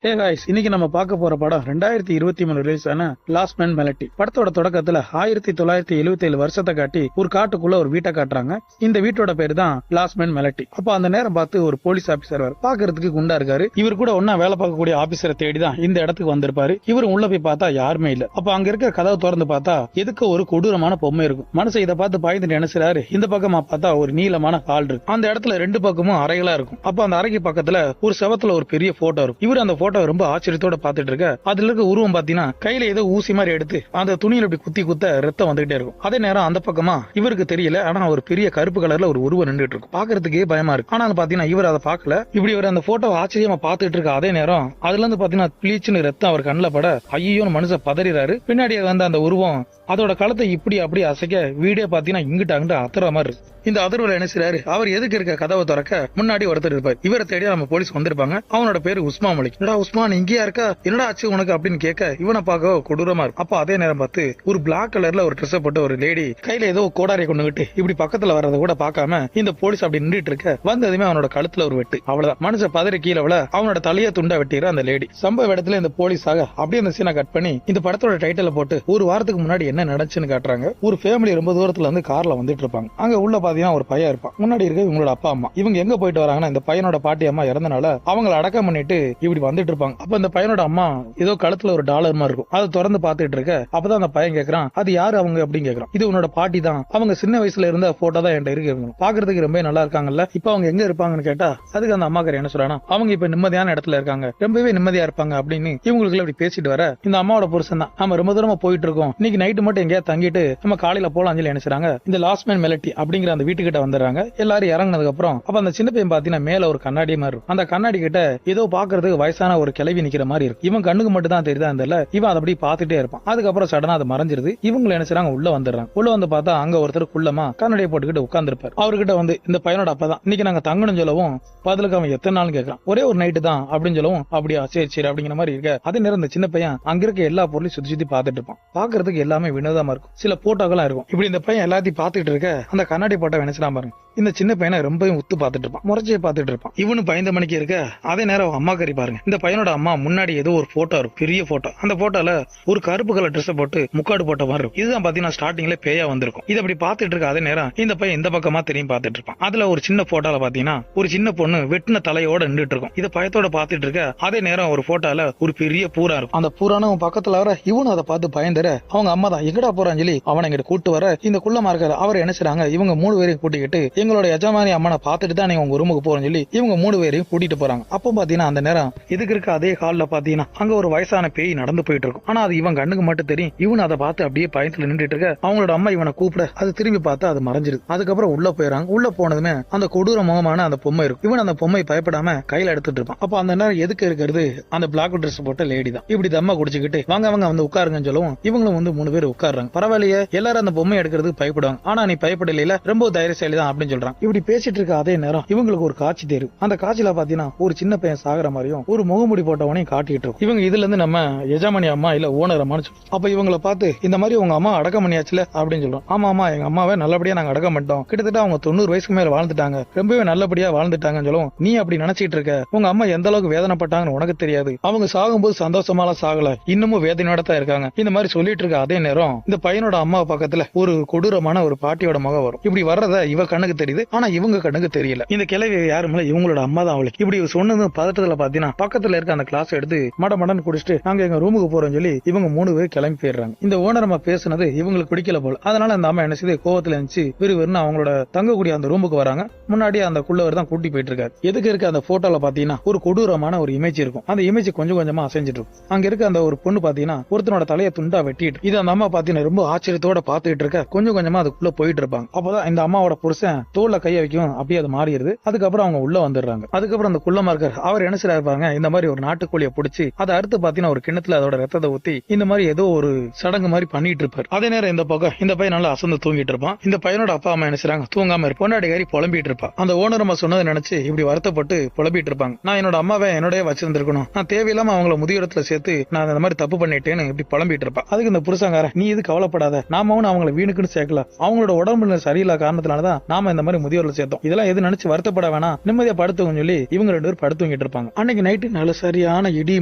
Hey guys, இன்னைக்கு நம்ம பார்க்க போற படம் 2023 ரிலீஸ் ஆன லாஸ்ட் மேன் மெலடி. படத்தோட தொடக்கத்துல 1977 வருஷத்தை காட்டி ஒரு காட்டுக்குள்ள ஒரு வீட்டை காட்டுறாங்க. இந்த வீட்டோட பேரு தான் லாஸ்ட் மேன் மெலடி. அப்ப அந்த நேரம் பார்த்து ஒரு போலீஸ் ஆபீசர் பாக்குறதுக்கு குண்டா இருக்காரு. இவர் கூட ஒன்னா வேலை பார்க்கக்கூடிய ஆபீசரை தேடி தான் இந்த இடத்துக்கு வந்திருப்பாரு. இவர் உள்ள போய் பார்த்தா யாருமே இல்ல. அப்ப அங்க இருக்க கதவை திறந்து பார்த்தா எதுக்கு ஒரு கொடூரமான பொம்மை இருக்கும். மனுஷன் இதை பார்த்து பாய்ந்து நினைச்சாரு. இந்த பக்கமா பார்த்தா ஒரு நீளமான ஹால் இருக்கு. அந்த இடத்துல ரெண்டு பக்கமும் அறைகளா இருக்கும். அப்ப அந்த அறைக்கு பக்கத்துல ஒரு செவத்துல ஒரு பெரிய போட்டோ இருக்கும். இவர் அந்த போட்டோ ரொம்ப ஆச்சரியத்தோட பாத்துட்டு இருக்க. அதுல இருக்க உருவம் பாத்தீங்கன்னா கையில ஏதோ ஊசி மாதிரி எடுத்து அந்த துணியில இப்படி குத்தி குத்த ரத்தம் வந்துகிட்டே இருக்கும். அதே நேரம் அந்த பக்கமா இவருக்கு தெரியல, ஆனா ஒரு பெரிய கருப்பு கலர்ல ஒரு உருவம் நின்றுட்டு இருக்கும். பாக்குறதுக்கே பயமா இருக்கு. ஆனா பாத்தீங்கன்னா இவர் அதை பாக்கல. இப்படி இவர் அந்த போட்டோ ஆச்சரியமா பாத்துட்டு இருக்க. அதே நேரம் அதுல இருந்து பாத்தீங்கன்னா பிளீச்சுன்னு ரத்தம் அவர் கண்ணில் பட ஐயோன்னு மனுஷன் பதறாரு. பின்னாடி வந்த அந்த உருவம் அதோட களத்தை இப்படி அப்படி அசைக்க வீடியோ பாத்தீங்கன்னா இங்கிட்ட அங்கிட்ட அத்துற மாதிரி இருக்கு. இந்த அதிர்வுல என்ன செய்யறாரு, அவர் எதுக்கு இருக்க கதவை திறக்க முன்னாடி ஒருத்தர் இருப்பார். இவரை தேடி நம்ம போலீஸ் வந்திருப்பாங்க. அவனோட பேரு உஸ்மா மலிக். என்னடா உஸ்மான் இங்கேயா இருக்கா, என்னடா ஆச்சு உனக்கு அப்படின்னு கேட்க இவனை பார்க்க கொடூரமா இருக்கும். அப்ப அதே நேரம் பார்த்து ஒரு பிளாக் கலர்ல ஒரு ட்ரெஸ் போட்ட ஒரு லேடி கையில ஏதோ கோடாரியை கொண்டுகிட்டு இப்படி பக்கத்துல வர்றத கூட பார்க்காம இந்த போலீஸ் அப்படி நின்றுட்டு இருக்க. வந்ததுமே அவனோட கழுத்துல ஒரு வெட்டு. அவ்வளவுதான், மனுஷன் பதறி கீழே விழ அவனோட தலையை துண்டா வெட்டிடுற அந்த லேடி. சம்பவ இடத்துல இந்த போலீஸாக அப்படியே அந்த சீனை கட் பண்ணி இந்த படத்தோட டைட்டில போட்டு ஒரு வாரத்துக்கு முன்னாடி என்ன நடந்துச்சுன்னு காட்டுறாங்க. ஒரு ஃபேமிலி ரொம்ப தூரத்துல வந்து கார்ல வந்துட்டு இருப்பாங்க. அங்க உள்ள பாத்தீங்கன்னா ஒரு பையன் இருப்பான். முன்னாடி இருக்க இவங்களோட அப்பா அம்மா. இவங்க எங்க போயிட்டு வராங்கன்னா இந்த பையனோட பாட்டி அம்மா இறந்தனால அவங்களை அடக்கம் பண்ணிட்டு இப்படி வந்துட்டு இருப்பாங்க. அப்ப இந்த பையனோட அம்மா ஏதோ கழுத்துல ஒரு டாலர் மாதிரி இருக்கும். அதை திறந்து பாத்துட்டு இருக்க. அப்பதான் அந்த பையன் கேக்குறான், அது யாரு அவங்க அப்படின்னு கேக்குறான். இது உன்னோட பாட்டி தான், அவங்க சின்ன வயசுல இருந்த போட்டோ தான் என்கிட்ட இருக்கு, பாக்குறதுக்கு ரொம்ப நல்லா இருக்காங்கல்ல, இப்ப அவங்க எங்க இருப்பாங்கன்னு கேட்டா அதுக்கு அந்த அம்மாக்கார என்ன சொல்றானா, அவங்க இப்ப நிம்மதியான இடத்துல இருக்காங்க, ரொம்பவே நிம்மதியா இருப்பாங்க அப்படின்னு இவங்களுக்கு இப்படி பேசிட்டு வர இந்த அம்மாவோட புருஷன் தான், நம்ம ரொம்ப தூரமா போயிட்டு இருக்கோம், இன்னைக்கு நைட்டு மட்டும் எங்கேயா தங்கிட்டு நம்ம காலையில போலாம் சொல்லி நினைச்சாங்க. இந்த லாஸ்ட் மேன் மெலடி அப்படிங்கிற அந்த வீட்டுக்கிட்ட வந்துடுறாங்க. எல்லாரும் இறங்கினதுக்கு அப்புறம் அப்ப அந்த சின்ன பையன் பாத்தீங்கன்னா மேல ஒரு கண்ணாடி மாதிரி இருக்கும். அந்த கண்ணாடி கிட்ட ஏதோ பாக்குறதுக்கு வயசான ஒரு கிளவி நிக்கிற மாதிரி இருக்கு. இவன் கண்ணுக்கு மட்டும் தான் தெரியுதா அந்த இவன் அதை அப்படி பாத்துட்டே இருப்பான். அதுக்கப்புறம் சடனா அது மறைஞ்சிருது. இவங்க என்ன செய்றாங்க, உள்ள வந்துடுறாங்க. உள்ள வந்து பார்த்தா அங்க ஒருத்தர் குள்ளமா கண்ணாடியை போட்டுக்கிட்டு உட்கார்ந்துருப்பாரு. அவர்கிட்ட வந்து இந்த பையனோட அப்பா தான், இன்னைக்கு நாங்க தங்கணும் சொல்லவும் பதிலுக்கு அவன் எத்தனை நாள் கேட்கறான். ஒரே ஒரு நைட்டு தான் அப்படின்னு சொல்லவும் அப்படியா சரி சரி அப்படிங்கிற மாதிரி இருக்க. அதே நேரம் இந்த சின்ன பையன் அங்க இருக்க எல்லா பொருளையும் சுத்தி சுத்தி பாத்துட்டு இருப்பான். பாக்குறதுக்கு எல்லாமே வினோதமா இருக்கும். சில போட்டோக்கள் இருக்கும். இப்படி இந்த பையன் எல்லாத்தையும் பாத்துட்டு இருக்க. அந்த கண்ணாடி போட்டோ நினைச்சலாம் பாருங்க. இந்த சின்ன பையனை ரொம்பவும் உத்து பாத்துட்டு இருப்பான், முறைச்சியை பாத்துட்டு இருப்பான். இவனு பயந்த மணிக்கு இருக்க. அதே நேரம் அம்மா கறி பாருங்க. இந்த பையனோட அம்மா முன்னாடி ஏதோ ஒரு போட்டோ இருக்கும், பெரிய போட்டோ. அந்த போட்டோல ஒரு கருப்பு கலர் ட்ரெஸ் போட்டு முக்காடு போட்ட மாதிரி இருக்கும். இதுதான் பாத்தீங்கன்னா ஸ்டார்டிங்ல பேயா வந்திருக்கும். இது அப்படி பாத்துட்டு இருக்க. அதே நேரம் இந்த பையன் இந்த பக்கமா தெரியும் பாத்துட்டு இருப்பான். அதுல ஒரு சின்ன போட்டோல பாத்தீங்கன்னா ஒரு சின்ன பொண்ணு வெட்டின தலையோட நின்றுட்டு இருக்கும். இதை பயத்தோட பாத்துட்டு இருக்க. அதே நேரம் ஒரு போட்டோல ஒரு பெரிய பூரா இருக்கும். அந்த பூரான பக்கத்துல வர இவனு அதை பார்த்து பயந்துற. அவங்க அம்மா தான் எங்கடா போறான்னு சொல்லி அவனை இங்க கூட்டு வர. இந்த குள்ளமா இருக்காரு அவர் என்ன செய்றாங்க, இவங்க 3 பேரையும் கூட்டிக்கிட்டு எங்களோட எஜமானி அம்மனை பாத்துட்டு தான் நீங்க உங்க ரூமுக்கு போறேன்னு சொல்லி இவங்க 3 பேரையும் கூட்டிட்டு போறாங்க. அப்போ பாத்தீங்கன்னா அந்த நேரம் இதுக்கு இருக்க அதே ஹால்ல பாத்தீங்கன்னா அங்க ஒரு வயசான பேய் நடந்து போயிட்டு இருக்கும். ஆனா அது இவன் கண்ணுக்கு மட்டும் தெரியும். இவன் அதை பார்த்து அப்படியே பயத்துல நின்றுட்டு இருக்க. அவங்களோட அம்மா இவனை கூப்பிட அது திரும்பி பார்த்தா அது மறைஞ்சிருது. அதுக்கப்புறம் உள்ள போயிடறாங்க. உள்ள போனதுமே அந்த கொடூர முகமான அந்த பொம்மை இருக்கும். இவன் அந்த பொம்மை பயப்படாம கையில எடுத்துட்டு இருப்பான். அப்ப அந்த நேரம் எதுக்கு இருக்கிறது, அந்த பிளாக் ட்ரெஸ் போட்ட லேடி தான். இப்படி தம்மா குடிச்சுக்கிட்டு வாங்க அவங்க வந்து உட்காருங்கன்னு சொல்லவும் இவங்களும் வந்து 3 பேர் உட்காடுறாங்க. பரவாயில்லையே, எல்லாரும் அந்த பொம்மை எடுக்கிறதுக்கு பயப்படுவாங்க, ஆனா நீ பயப்படல, ரொம்ப தைரியசாலி தான் அப்படின்னு சொல்றான். இப்படி பேசிட்டு இருக்க. அதே நேரம் இவங்களுக்கு ஒரு காட்சி தெரியும். அந்த காட்சியில பாத்தீங்கன்னா ஒரு சின்ன பையன் சாகுற மாதிரியும் ஒரு முகமுடி போட்டவனையும் காட்டிட்டு இருக்கும். இவங்க இதுல இருந்து நம்ம எஜமானி அம்மா இல்ல ஓனர் அம்மான்னு சொல்லுவோம். அப்ப இவங்களை பார்த்து இந்த மாதிரி உங்க அம்மா அடக்கம் பண்ணியாச்சுல அப்படின்னு சொல்றோம். ஆமா ஆமா, எங்க அம்மாவை நல்லபடியா நாங்க அடக்கம் பண்ணிட்டோம், கிட்டத்தட்ட அவங்க 90 வயசுக்கு மேல வாழ்ந்துட்டாங்க, ரொம்பவே நல்லபடியா வாழ்ந்துட்டாங்கன்னு சொல்லுவோம். நீ அப்படி நினைச்சிட்டு இருக்க, உங்க அம்மா எந்த அளவுக்கு வேதனைப்பட்டாங்கன்னு உனக்கு தெரியாது, அவங்க சாகும்போது சந்தோஷமாலாம் சாகல, இன்னமும் வேதனையோட தான் இருக்காங்க, இந்த மாதிரி சொல்லிட்டு இருக்க. அதே நேரம் இந்த பையனோட அம்மா பக்கத்துல ஒரு கொடூரமான ஒரு பாட்டியோட முகம் வரும். இப்படி வர்றத இவ கண்ணுக்கு தெரியுது, ஆனா இவங்க கண்ணுக்கு தெரியல. இந்த கிளவி யாருமே இவங்களோட அம்மா தான். அவளுக்கு இப்படி சொன்னது பதட்டத்துல பாத்தீங்கன்னா பக்கத்துல இருக்க அந்த கிளாஸ் எடுத்து மடமடன்னு குடிச்சிட்டு நாங்க எங்க ரூமுக்கு போறோம்னு சொல்லி இவங்க 3 பேர் கிளம்பி போயிடுறாங்க. இந்த ஓனர் அம்மா பேசுனது இவங்களுக்கு பிடிக்கல போல. அதனால அந்த அம்மா என்ன செய்து கோவத்துல இருந்துச்சு விறுவிறுன்னு அவங்களோட தங்கக்கூடிய அந்த ரூமுக்கு வராங்க. முன்னாடி அந்த குள்ளவர் தான் கூட்டி போயிட்டு இருக்காரு. எதுக்கு இருக்க அந்த போட்டோல பாத்தீங்கன்னா ஒரு கொடூரமான ஒரு இமேஜ் இருக்கும். அந்த இமேஜ் கொஞ்சம் கொஞ்சமா அசைஞ்சிட்டு இருக்கும். அங்க இருக்க அந்த ஒரு பொண்ணு பாத்தீங்கன்னா ஒருத்தனோட தலையை துண்டா வெட்டிட்டு இது அந்த அம்மா பாத்தீங்கன்னா ரொம்ப ஆச்சரியத்தோட பாத்துட்டு இருக்க. கொஞ்சம் கொஞ்சமா அதுக்குள்ள போயிட்டு இருப்பாங்க. அப்பதான் இந்த அம்மாவோட புருஷன் தோல்ல கைய வைக்கும், அப்படியே அது மாறிடுது. அதுக்கப்புறம் அவங்க உள்ள வந்துடுறாங்க. அதுக்கப்புறம் அந்த குள்ளமா இருக்காரு அவர் என்ன செய்யறாரு பாருங்க, இந்த மாதிரி ஒரு நாட்டுக்கோழியை பிடிச்சி அதை அடுத்து பாத்தீங்கன்னா ஒரு கிணத்துல அதோட ரத்தத்தை ஊத்தி இந்த மாதிரி ஏதோ ஒரு சடங்கு மாதிரி பண்ணிட்டு இருப்பாரு. அதே நேரம் இந்த பக்கம் இந்த பையன் நல்லா அசந்து தூங்கிட்டு இருப்பான். இந்த பையனோட அப்பா அம்மா என்ன செய்றாங்க, தூங்காம இருப்பான். பொண்டாடி புலம்பிட்டு இருப்பா. அந்த ஓனர் அம்மா சொன்னதை நினைச்சு இப்படி வருத்தப்பட்டு புலம்பிட்டு இருப்பாங்க. நான் என்னோட அம்மாவை என்னோடய வச்சிருந்திருக்கணும், நான் தேவையில்லாம அவங்கள முதியோரத்துல சேர்த்து நான் அந்த மாதிரி தப்பு பண்ணிட்டேன்னு இப்படி புலம்பிட்டு இருப்பா. அதுக்கு இந்த புருஷங்கார நீ இது கவலைப்படாத, நாம அவங்களை வீணுக்குன்னு சேர்க்கல, அவங்களோட உடம்புல சரியில்லாத காரணத்தினாலதான் நாம இந்த மாதிரி முதியோர்ல சேர்த்தோம், இதெல்லாம் எது நினைச்சு வருத்தப்பட வேணாம், நிம்மதியா படுத்துவங்க சொல்லி இவங்க 2 பேரும் படுத்துவங்கிட்டு இருப்பாங்க. அன்னைக்கு நைட்டு நல்ல சரியான இடி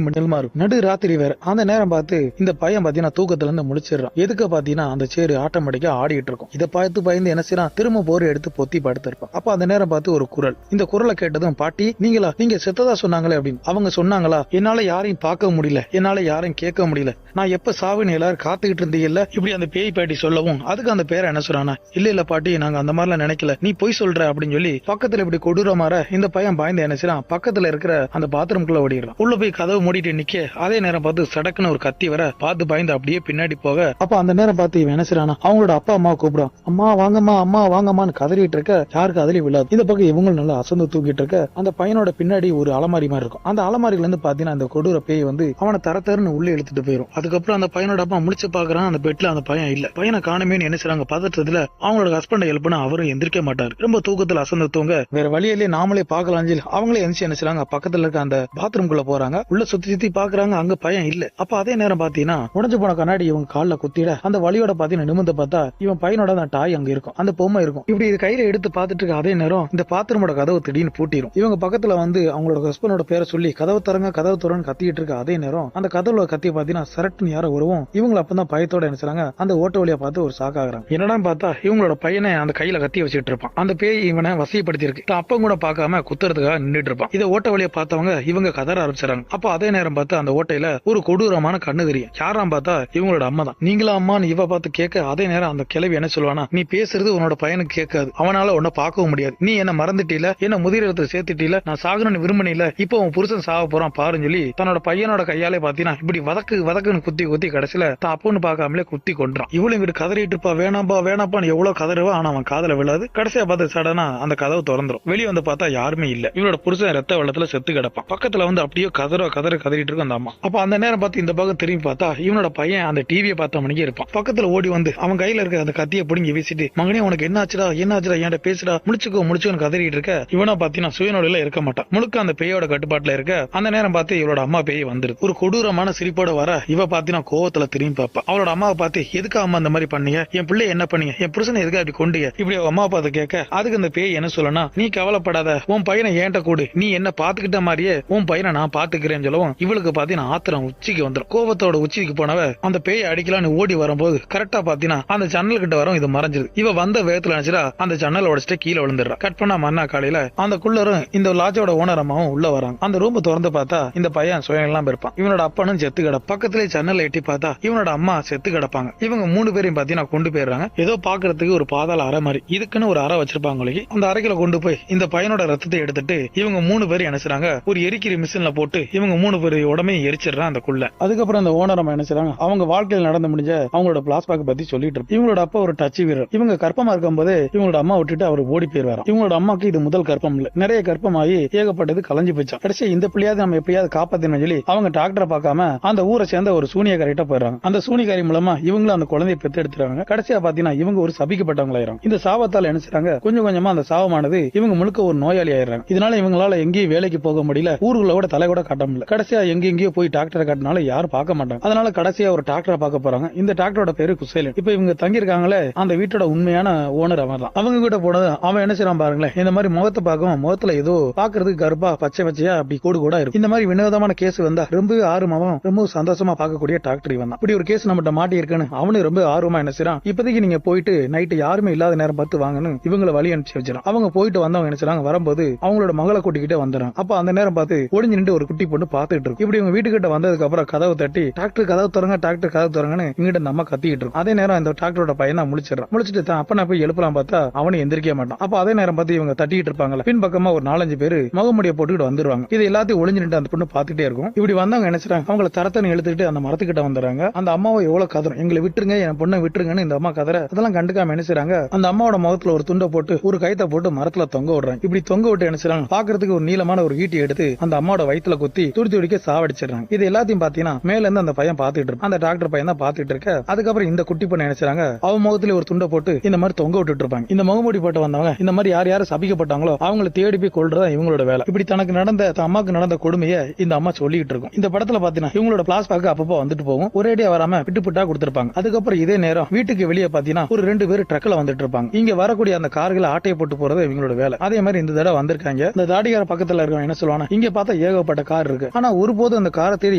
மின்னலுமா இருக்கும், நடு ராத்திரி வேற. அந்த நேரம் பார்த்து இந்த பையன் பாத்தீங்கன்னா தூக்கத்துல இருந்து முழிச்சிடறான். எதுக்கு பாத்தீங்கன்னா அந்த சேரு ஆட்டோமேட்டிக்கா ஆடிட்டு இருக்கும். இதை பார்த்து பயந்து என்ன செய்யறான், திரும்ப போர் எடுத்து பொத்தி படுத்திருப்பான். அப்ப அந்த நேரம் பார்த்து ஒரு குரல், இந்த குரலை கேட்டதும் பாட்டி நீங்களா, நீங்க செத்ததா சொன்னாங்களே அப்படின்னு. அவங்க சொன்னாங்களா, என்னால யாரையும் பார்க்க முடியல, என்னால யாரையும் கேட்க முடியல, நான் எப்ப சாவுன்னு எல்லாரும் காத்துக்கிட்டு இருந்தீங்கல்ல, இப்படி அந்த பேய் பாட்டி சொல்லவும் அதுக்கு அந்த பேரை என்ன சொல்றானா, இல்ல பாட்டி நாங்க அந்த மாதிரிலாம் நினைக்கல, நீ போய் சொல்ற அப்படின்னு சொல்லி பக்கத்துல இப்படி கொடூர மாற இந்த பையன் பயந்து என்ன செய்யறான், பக்கத்துல இருக்கிற அந்த பாத்ரூம்குள்ள ஓடிடுறான். உள்ள போய் கதவு மூடிட்டு நிக்க அதே நேரம் பார்த்து சடக்குன்னு ஒரு கத்தி வர பார்த்து பயந்து அப்படியே பின்னாடி போக, அப்ப அந்த நேரம் பார்த்து இவன் என்ன செய்யறானா, அவங்களோட அப்பா அம்மா கூப்பிடுறான். அம்மா வாங்கம்மா, அம்மா வாங்கம்மான்னு கதறிட்டு இருக்க யாருக்கு அதுலயும் விழாது. இந்த பக்கம் இவங்களும் நல்லா அசந்து தூக்கிட்டு இருக்க அந்த பையனோட பின்னாடி ஒரு அலமாரி மாதிரி இருக்கும். அந்த அலமாரியில இருந்து பாத்தீங்கன்னா அந்த கொடூர பேய் வந்து அவனை தரத்தரன்னு உள்ள இழுத்துட்டு போயிடும். அதுக்கப்புறம் அந்த பையனோட அப்பா முழிச்சு பாக்குறான், அந்த பெட்ல அந்த பையன் இல்ல. பையனை காணுமே என்ன செய்றாங்க, பதற்றத்துல அவங்களோட ஹஸ்பண்ட் எழுப்புனா அவரும் எந்திரிக்க மாட்டாரு. ரொம்ப தூக்கத்துல அசந்து தூங்க வேற வழியிலேயே நாமளே பாக்கலாம் அவங்களே எந்திரிச்சு என்ன செய்றாங்க, பக்கத்துல இருக்க அந்த பாத்ரூம்குள்ள போறாங்க. உள்ள சுத்தி சுத்தி பாக்குறாங்க, அங்க பையன் இல்ல. அப்ப அதே நேரம் பாத்தீங்கன்னா உடஞ்சு போன கண்ணாடி இவங்க கால்ல குத்திட அந்த வழியோட பாத்தீங்கன்னா நிமிர்ந்து பார்த்தா இவன் பையனோட அந்த டாய் அங்க இருக்கும், அந்த பொம்மை இருக்கும். இப்படி இது கையில எடுத்து பாத்துட்டு இருக்க அதே நேரம் இந்த பாத்ரூமோட கதவு திடீர்னு பூட்டிடும். இவங்க பக்கத்துல வந்து அவங்களோட ஹஸ்பண்டோட பேரை சொல்லி கதவு தரங்க கதவு தரன்னு கத்திட்டு இருக்க அதே நேரம் அந்த கதவுல கத்தி பாத்தீங்கன்னா சரட்டுன்னு யாரோ உருவும். இவங்க அப்பதான் பயத்தோட என்ன செய்றாங்க, அந்த ஓட்ட வழியா பார்த்து ஒரு ஷாக் ஆகுறாங்க. என்னடா பார்த்தா இவங்களோட பையனை அந்த கையில கத்தி வச்சுட்டு இருப்பான். அந்த பேய் இவனை வசியப்படுத்தி இருக்கு. அப்ப கூட பார்க்காம குத்துறதுக்காக நின்றுட்டு இருப்பான். இதை ஓட்ட வழியா பார்த்தவங்க இவங்க கதற ஆரம்பிச்சாங்க. அப்ப அதே நேரம் பார்த்து அந்த ஓட்டையில ஒரு கொடூரமான கண்ணு தெரியும். யாராம் பார்த்தா இவங்களோட அம்மா தான். நீங்களா அம்மான்னு இவ பார்த்து கேட்க அதே நேரம் அந்த கிழவி என்ன சொல்லுவானா, நீ பேசுறது உன்னோட பையனுக்கு கேட்காது, அவனால உன்னை பார்க்கவும் முடியாது, நீ என்ன மறந்துட்டீல, என்ன முதிரத்தை சேர்த்துட்டீல, நான் சாகணும்னு விரும்பினில, இப்போ உன் புருஷன் சாக போறான் பாருன்னு சொல்லி தன்னோட பையனோட கையாலே பாத்தீங்கன்னா இப்படி வதக்குன்னு குத்தி குத்தி கடைசியில தான் அப்பன்னு பார்க்காமலே குத்தி கொன்றான். இவ்வளவு இங்கிட்டு கதறிட்டு இருப்பா, வேணாம்பா வேணாப்பான்னு எவ்வளவு கதறுவா, ஆனா அவன் காதல விழாது. கடைசியா பார்த்து சடனா அந்த கதவு திறந்துரும். வெளியே வந்து பார்த்தா யாருமே இல்ல. இவனோட புருஷன் ரத்த வெள்ளத்துல செத்து கிடப்பான். பக்கத்துல வந்து அப்படியே கதறிட்டு இருக்கும் அந்த அம்மா. அப்ப அந்த நேரம் பார்த்து இந்த பக்கம் திரும்பி பார்த்தா இவனோட பையன் அந்த டிவியை பார்த்த மணிக்கு இருப்பான். பக்கத்துல ஓடி வந்து அவன் கையில இருக்க அந்த கத்தியை பிடிங்கி வீசிட்டு, மகனே உனக்கு என்ன ஆச்சுடா என்கிட்ட பேசுடா, முடிச்சுக்கோன்னு கதறிட்டு இருக்க. இவனா பாத்தீங்கன்னா சுயநோடில இருக்க மாட்டான், முழுக்க அந்த பேயோட கட்டுப்பாட்டுல இருக்க. அந்த நேரம் பார்த்து இவளோட அம்மா பேய் வந்துருது. ஒரு கொடூரமான சிரிப்போட வர இவ பாத்தீங்கன்னா கோவத்துல திரும்பி பாப்பா. அவளோட அம்மாவை பார்த்து, எதுக்கு அம்மா இந்த மாதிரி பண்ணீங்க, என் பிள்ளை என்ன பண்ணீங்க, என் புருஷனை எதுக்கு அப்படி கொண்டீங்க, இப்படி அம்மா பார்த்து கேட்க அதுக்கு அந்த பேய் என்ன சொல்லனா, நீ கவலைப்படாத, உன் பையனை ஏன்ட்ட கூடு, நீ என்ன பாத்துக்கிட்ட மாதிரியே உன் பையனை நான் பாத்துக்கிறேன்னு சொல்லவும் இவளுக்கு பாத்தீங்கன்னா ஆத்திரம் உச்சிக்கு வந்துடும். கோபத்தோட உச்சிக்கு போனவ அந்த பேய் அடிக்கலான்னு ஓடி வரும்போது கரெக்டா பாத்தீங்கன்னா அந்த ஜன்னல் கிட்ட வரும், இது மறைஞ்சிருது. இவ வந்த வேகத்துல நினைச்சா அந்த ஜன்னல் உடச்சிட்டு கீழே விழுந்துடுறா. கட் பண்ணா மண்ணா காலையில அந்த குள்ளரும் இந்த லாட்ஜோட ஓனர் அம்மாவும் உள்ள வராங்க. அந்த ரூம் திறந்து பார்த்தா இந்த பையன் சுயம் இருப்பான். இவனோட அப்பனும் செத்து கிட. பக்கத்துல ஜன்னல் எட்டி பார்த்தா இவனோட அம்மா செத்து கிடப்பாங்க. இவங்க 3 பேரையும் பாத்தீங்கன்னா கொண்டு போயிடுறாங்க. ஏதோ பாக்குறதுக்கு ஒரு பாதாள அறை மாதிரி, இதுக்குன்னு ஒரு அறை வச்சிருப்பாங்க. அந்த அறைக்குள்ள கொண்டு போய் இந்த பையனோட ரத்தத்தை எடுத்துட்டு இவங்க 3 பேரும் என்ன செய்றாங்க, ஒரு எரிக்கிற மிஷின்ல போட்டு இவங்க 3 பேர் உடம்பையும் எரிச்சிடுறான் அந்த குள்ள. அதுக்கப்புறம் அந்த ஓனர் அம்மா என்ன செய்றாங்க, அவங்க வாழ்க்கையில் நடந்து முடிஞ்ச அவங்களோட பிளாஸ்பேக் பத்தி சொல்லிட்டு இருக்கு. இவங்களோட அப்பா ஒரு டச் வீரர். இவங்க கர்ப்பமா இருக்கும் போது இவங்களோட அம்மா விட்டுட்டு அவர் ஓடி போயிருவாராம். இவங்களோட அம்மாக்கு இது முதல் கர்ப்பம் இல்ல, நிறைய கர்ப்பமாகி ஏகப்பட்டது கலைஞ்சு போச்சான். கடைசி இந்த பிள்ளையாவது நம்ம எப்படியாவது காப்பாத்தணும் சொல்லி அவங்க டாக்டரை பார்க்காம அந்த ஊரை சேர்ந்த ஒரு சூனியக்காரிட்ட போயிடுறாங்க. அந்த சூனியக்காரி மூலமா இவங்களும் அந்த குழந்தையை பெத்து எடுத்துறாங்க. கடைசியா பாத்தீங்கன்னா இவங்க ஒரு சபிக்கப்பட்டவங்களாயிரும். இந்த சாபத்தால் என்ன செய்றாங்க, கொஞ்சம் கொஞ்சமா அந்த சாபமானது இவங்க முழுக்க ஒரு நோயாளி ஆயிடுறாங்க. இதனால இவங்களால எங்கேயும் வேலைக்கு போக முடியல, ஊருக்குள்ள கூட தலை கூட காட்ட முடியல. கடைசியா எங்கெங்கயோ போய் டாக்டரை காட்டினாலும் யாரும் பார்க்க மாட்டாங்க. அதனால கடைசியா ஒரு டாக்டரை பார்க்க போறாங்க. இந்த டாக்டரோட பேரு குசேலன். இப்ப இவங்க தங்கி இருக்காங்களே அந்த வீட்டோட உண்மையான ஓனர் அவன் தான். அவங்க கிட்ட போனது அவன் என்ன செய்யறான் பாருங்களேன், இந்த மாதிரி முகத்தை பார்க்கவும் முகத்துல ஏதோ பாக்குறதுக்கு கர்ப்பா பச்சை பச்சையா அப்படி கூடு கூட இருக்கும். இந்த மாதிரி வினோதமான கேஸ் வந்தா ரொம்ப ஆர்வமாவும் ரொம்ப சந்தோஷமா பார்க்கக்கூடிய டாக்டர் இவன் தான். இப்படி ஒரு கேஸ் நம்மகிட்ட மாட்டி இருக்குன்னு அவனு ரொம்ப ஆர்வமா என்ன செய்யறான், இப்போதைக்கு நீங்க போயிட்டு நைட்டு யாருமே இல்லாத நேரம் பார்த்து வாங்கன்னு இவங்களை வழி அனுப்பிச்சு வச்சிடறான். அவங்க போயிட்டு வந்தவங்க என்ன செய்றாங்க, வரும்போது அவங்களோட மகளை கூட்டிக்கிட்டே வந்துறாங்க. அப்ப அந்த நேரம் பார்த்து ஒளிஞ்சு நின்று ஒரு குட்டி பொண்ணு பாத்துட்டு இருக்கு. இப்படி இவங்க வீட்டுக்கிட்ட வந்ததுக்கு அப்புறம் கதவு தட்டி டாக்டர் கதவு திறங்க டாக்டர் கதவு திறங்கன்னு இங்கிட்ட நம்ம கத்திக்கிட்டு இருக்கும். அதே நேரம் இந்த டாக்டரோட பையன் தான் முழிச்சிடறான். முழிச்சிட்டு தான் அப்ப நான் போய் எழுப்பலாம் பார்த்தா அவனு எந்திரிக்க மாட்டான். அப்ப அதே நேரம் பார்த்து இவங்க தட்டிட்டு இருப்பாங்க. பின் பக்கமா ஒரு 4-5 பேரு முகமுடிய போட்டுக்கிட்டு வந்துருவாங்க. இது எல்லாத்தையும் ஒளிஞ்சு நின்று அந்த பொண்ணு பாத்துட்டே இருக்கும். இப்படி வந்தவங்க நினைச்சாங்க அவங்களை தரத்தனை இழுத்துட்டு அந்த மரத்துக்கிட்ட வந்துறாங்க. அந்த அம்மாவை எவ்வளவு கதறும், எங்களை விட்டுருங்க என் பொண்ணை விட்டுருங்கன்னு இந்த அம்மா கதற. அதெல்லாம் கண்டுக்காம நினைச்சாங்க அந்த அம்மாவோட முகத்துல ஒரு துண்டை போட்டு ஒரு கைத்தை போட்டு மரத்துல தொங்க விடுறாங்க. இப்படி தொங்க விட்டு நினைச்சாங்க பாக்குறதுக்கு ஒரு நீளமான ஒரு ஈட்டி எடுத்து அந்த அம்மாவோட வயித்துல குத்தி துடி துடிக்க சாவடிச்சிடறாங்க. இது எல்லாத்தையும் பாத்தீங்கன்னா மேல இருந்து அந்த பையன் பாத்துட்டு இருப்பான். அந்த டாக்டர் பையன் தான் பாத்துட்டு இருக்க. அதுக்கப்புறம் இந்த குட்டி பொண்ணு நினைச்சாங்க அவன் முகத்துல ஒரு துண்டை போட்டு இந்த மாதிரி தொங்க விட்டுட்டு இருப்பாங்க. இந்த முகமூடி போட்டு வந்தவங்க இந்த மாதிரி யார் யாரும் சபிக்கப்பட்டாங்களோ அவங்களை தேடி போய் கொள்றதா இவங்களோட வேலை. இப்படி தனக்கு நடந்த அம்மாக்கு நடந்த கொடுமையை இந்த அம்மா சொல்லிட்டு இருக்கும். இந்த படத்துல பாத்தீங்கன்னா இவங்களோட பிளாஸ்பேக் அப்பப்போ வந்துட்டு போகும், ஒரேடியா வராம விட்டு புட்டா கொடுத்திருப்பாங்க. அதுக்கப்புறம் இதே நேரம் வீட்டுக்கு வெளியே பாத்தீங்கன்னா ஒரு 2 பேர் ட்ரக்ல வந்துட்டு இருப்பாங்க. இங்க வரக்கூடிய அந்த கார்களை ஆட்டையை போட்டு போறது இவங்களோட வேலை. அதே மாதிரி இந்த தடவை வந்திருக்காங்க. இந்த தாடிகார பக்கத்துல இருக்கவங்க என்ன சொல்லுவாங்க, இங்க பார்த்தா ஏகப்பட்ட கார் இருக்கு, ஆனா ஒருபோது அந்த காரை தேடி